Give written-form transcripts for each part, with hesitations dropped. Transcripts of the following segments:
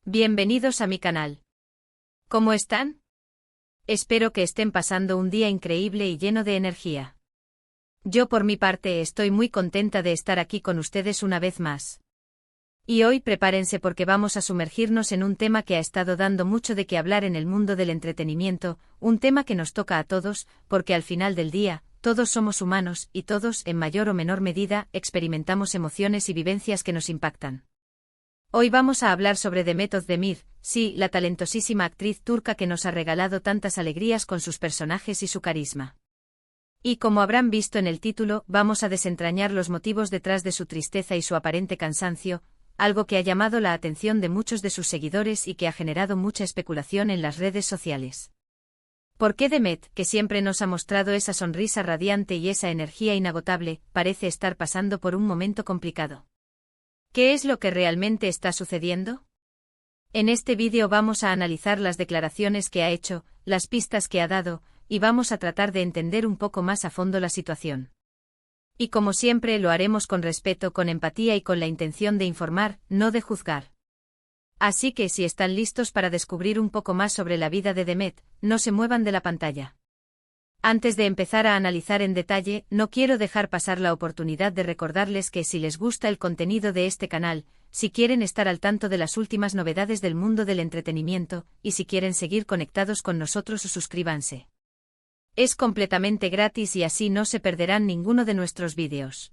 Bienvenidos a mi canal. ¿Cómo están? Espero que estén pasando un día increíble y lleno de energía. Yo por mi parte estoy muy contenta de estar aquí con ustedes una vez más. Y hoy prepárense porque vamos a sumergirnos en un tema que ha estado dando mucho de qué hablar en el mundo del entretenimiento, un tema que nos toca a todos, porque al final del día, todos somos humanos y todos, en mayor o menor medida, experimentamos emociones y vivencias que nos impactan. Hoy vamos a hablar sobre Demet Özdemir, sí, la talentosísima actriz turca que nos ha regalado tantas alegrías con sus personajes y su carisma. Y como habrán visto en el título, vamos a desentrañar los motivos detrás de su tristeza y su aparente cansancio, algo que ha llamado la atención de muchos de sus seguidores y que ha generado mucha especulación en las redes sociales. ¿Por qué Demet, que siempre nos ha mostrado esa sonrisa radiante y esa energía inagotable, parece estar pasando por un momento complicado? ¿Qué es lo que realmente está sucediendo? En este vídeo vamos a analizar las declaraciones que ha hecho, las pistas que ha dado, y vamos a tratar de entender un poco más a fondo la situación. Y como siempre lo haremos con respeto, con empatía y con la intención de informar, no de juzgar. Así que si están listos para descubrir un poco más sobre la vida de Demet, no se muevan de la pantalla. Antes de empezar a analizar en detalle, no quiero dejar pasar la oportunidad de recordarles que si les gusta el contenido de este canal, si quieren estar al tanto de las últimas novedades del mundo del entretenimiento, y si quieren seguir conectados con nosotros, suscríbanse. Es completamente gratis y así no se perderán ninguno de nuestros vídeos.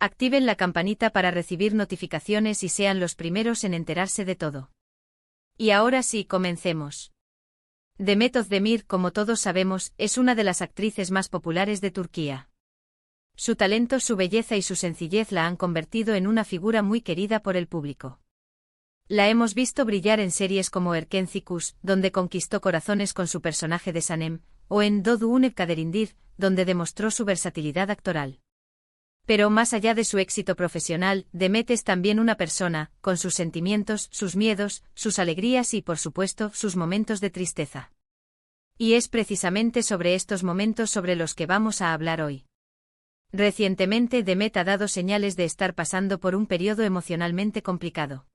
Activen la campanita para recibir notificaciones y sean los primeros en enterarse de todo. Y ahora sí, comencemos. Demet Özdemir, como todos sabemos, es una de las actrices más populares de Turquía. Su talento, su belleza y su sencillez la han convertido en una figura muy querida por el público. La hemos visto brillar en series como Erkencikus, donde conquistó corazones con su personaje de Sanem, o en Doğduğun Kaderindir, donde demostró su versatilidad actoral. Pero más allá de su éxito profesional, Demet es también una persona, con sus sentimientos, sus miedos, sus alegrías y, por supuesto, sus momentos de tristeza. Y es precisamente sobre estos momentos sobre los que vamos a hablar hoy. Recientemente Demet ha dado señales de estar pasando por un periodo emocionalmente complicado.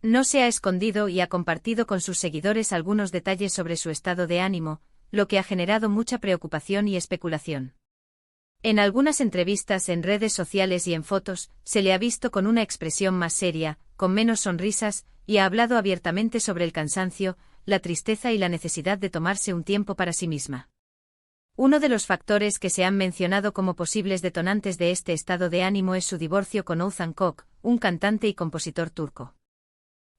No se ha escondido y ha compartido con sus seguidores algunos detalles sobre su estado de ánimo, lo que ha generado mucha preocupación y especulación. En algunas entrevistas en redes sociales y en fotos, se le ha visto con una expresión más seria, con menos sonrisas, y ha hablado abiertamente sobre el cansancio, la tristeza y la necesidad de tomarse un tiempo para sí misma. Uno de los factores que se han mencionado como posibles detonantes de este estado de ánimo es su divorcio con Oğuzhan Koç, un cantante y compositor turco.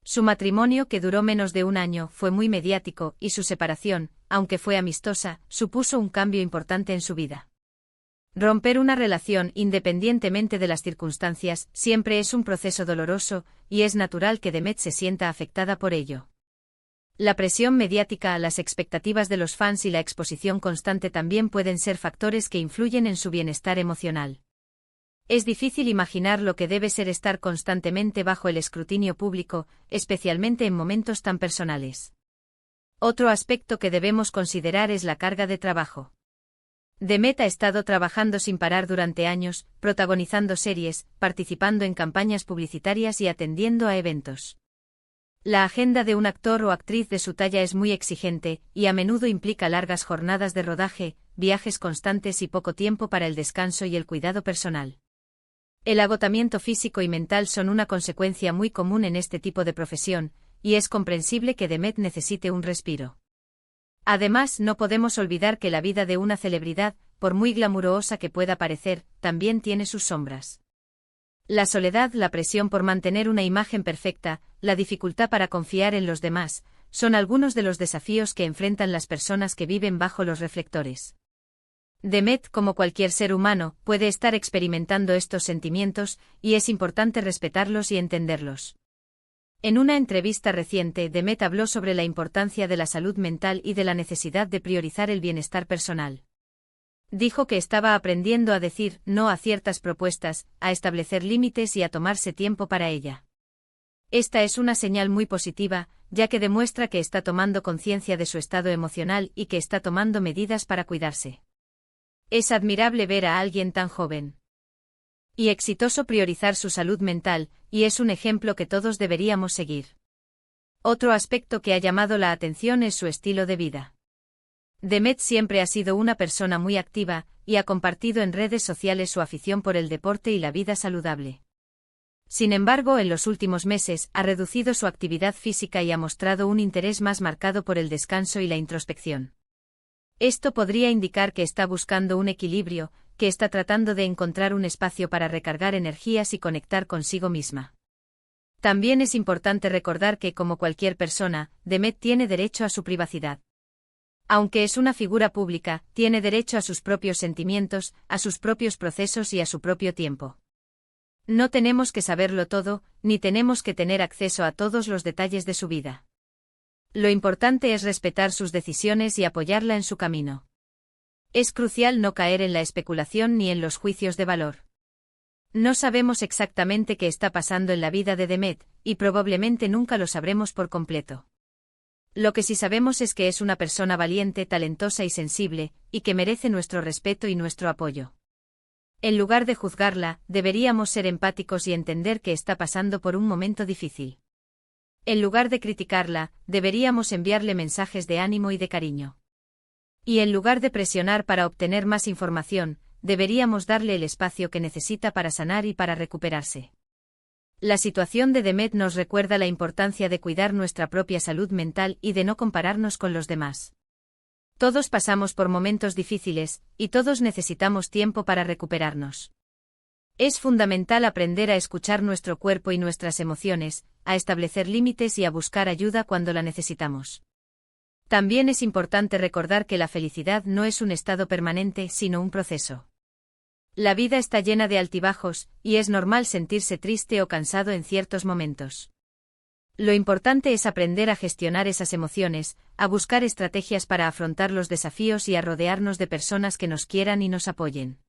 Su matrimonio, que duró menos de un año, fue muy mediático, y su separación, aunque fue amistosa, supuso un cambio importante en su vida. Romper una relación, independientemente de las circunstancias, siempre es un proceso doloroso, y es natural que Demet se sienta afectada por ello. La presión mediática, las expectativas de los fans y la exposición constante también pueden ser factores que influyen en su bienestar emocional. Es difícil imaginar lo que debe ser estar constantemente bajo el escrutinio público, especialmente en momentos tan personales. Otro aspecto que debemos considerar es la carga de trabajo. Demet ha estado trabajando sin parar durante años, protagonizando series, participando en campañas publicitarias y atendiendo a eventos. La agenda de un actor o actriz de su talla es muy exigente, y a menudo implica largas jornadas de rodaje, viajes constantes y poco tiempo para el descanso y el cuidado personal. El agotamiento físico y mental son una consecuencia muy común en este tipo de profesión, y es comprensible que Demet necesite un respiro. Además, no podemos olvidar que la vida de una celebridad, por muy glamurosa que pueda parecer, también tiene sus sombras. La soledad, la presión por mantener una imagen perfecta, la dificultad para confiar en los demás, son algunos de los desafíos que enfrentan las personas que viven bajo los reflectores. Demet, como cualquier ser humano, puede estar experimentando estos sentimientos, y es importante respetarlos y entenderlos. En una entrevista reciente, Demet habló sobre la importancia de la salud mental y de la necesidad de priorizar el bienestar personal. Dijo que estaba aprendiendo a decir no a ciertas propuestas, a establecer límites y a tomarse tiempo para ella. Esta es una señal muy positiva, ya que demuestra que está tomando conciencia de su estado emocional y que está tomando medidas para cuidarse. Es admirable ver a alguien tan joven y exitoso priorizar su salud mental, y es un ejemplo que todos deberíamos seguir. Otro aspecto que ha llamado la atención es su estilo de vida. Demet siempre ha sido una persona muy activa, y ha compartido en redes sociales su afición por el deporte y la vida saludable. Sin embargo, en los últimos meses, ha reducido su actividad física y ha mostrado un interés más marcado por el descanso y la introspección. Esto podría indicar que está buscando un equilibrio, que está tratando de encontrar un espacio para recargar energías y conectar consigo misma. También es importante recordar que, como cualquier persona, Demet tiene derecho a su privacidad. Aunque es una figura pública, tiene derecho a sus propios sentimientos, a sus propios procesos y a su propio tiempo. No tenemos que saberlo todo, ni tenemos que tener acceso a todos los detalles de su vida. Lo importante es respetar sus decisiones y apoyarla en su camino. Es crucial no caer en la especulación ni en los juicios de valor. No sabemos exactamente qué está pasando en la vida de Demet, y probablemente nunca lo sabremos por completo. Lo que sí sabemos es que es una persona valiente, talentosa y sensible, y que merece nuestro respeto y nuestro apoyo. En lugar de juzgarla, deberíamos ser empáticos y entender que está pasando por un momento difícil. En lugar de criticarla, deberíamos enviarle mensajes de ánimo y de cariño. Y en lugar de presionar para obtener más información, deberíamos darle el espacio que necesita para sanar y para recuperarse. La situación de Demet nos recuerda la importancia de cuidar nuestra propia salud mental y de no compararnos con los demás. Todos pasamos por momentos difíciles, y todos necesitamos tiempo para recuperarnos. Es fundamental aprender a escuchar nuestro cuerpo y nuestras emociones, a establecer límites y a buscar ayuda cuando la necesitamos. También es importante recordar que la felicidad no es un estado permanente, sino un proceso. La vida está llena de altibajos, y es normal sentirse triste o cansado en ciertos momentos. Lo importante es aprender a gestionar esas emociones, a buscar estrategias para afrontar los desafíos y a rodearnos de personas que nos quieran y nos apoyen.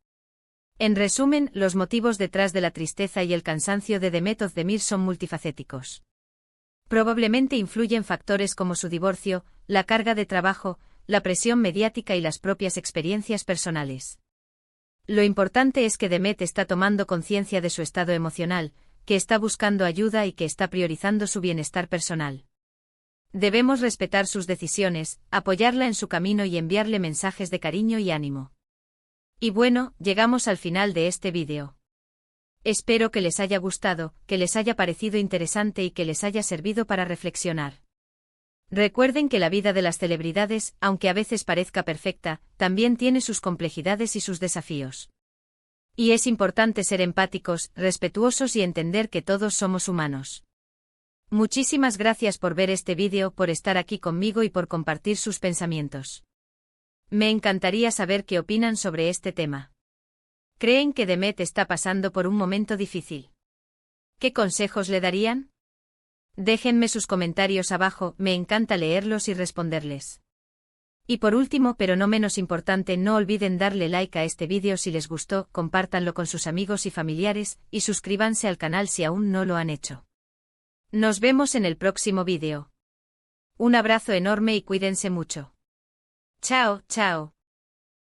En resumen, los motivos detrás de la tristeza y el cansancio de Demet Özdemir son multifacéticos. Probablemente influyen factores como su divorcio, la carga de trabajo, la presión mediática y las propias experiencias personales. Lo importante es que Demet está tomando conciencia de su estado emocional, que está buscando ayuda y que está priorizando su bienestar personal. Debemos respetar sus decisiones, apoyarla en su camino y enviarle mensajes de cariño y ánimo. Y bueno, llegamos al final de este vídeo. Espero que les haya gustado, que les haya parecido interesante y que les haya servido para reflexionar. Recuerden que la vida de las celebridades, aunque a veces parezca perfecta, también tiene sus complejidades y sus desafíos. Y es importante ser empáticos, respetuosos y entender que todos somos humanos. Muchísimas gracias por ver este vídeo, por estar aquí conmigo y por compartir sus pensamientos. Me encantaría saber qué opinan sobre este tema. ¿Creen que Demet está pasando por un momento difícil? ¿Qué consejos le darían? Déjenme sus comentarios abajo, me encanta leerlos y responderles. Y por último, pero no menos importante, no olviden darle like a este vídeo si les gustó, compártanlo con sus amigos y familiares, y suscríbanse al canal si aún no lo han hecho. Nos vemos en el próximo vídeo. Un abrazo enorme y cuídense mucho. Chao, chao.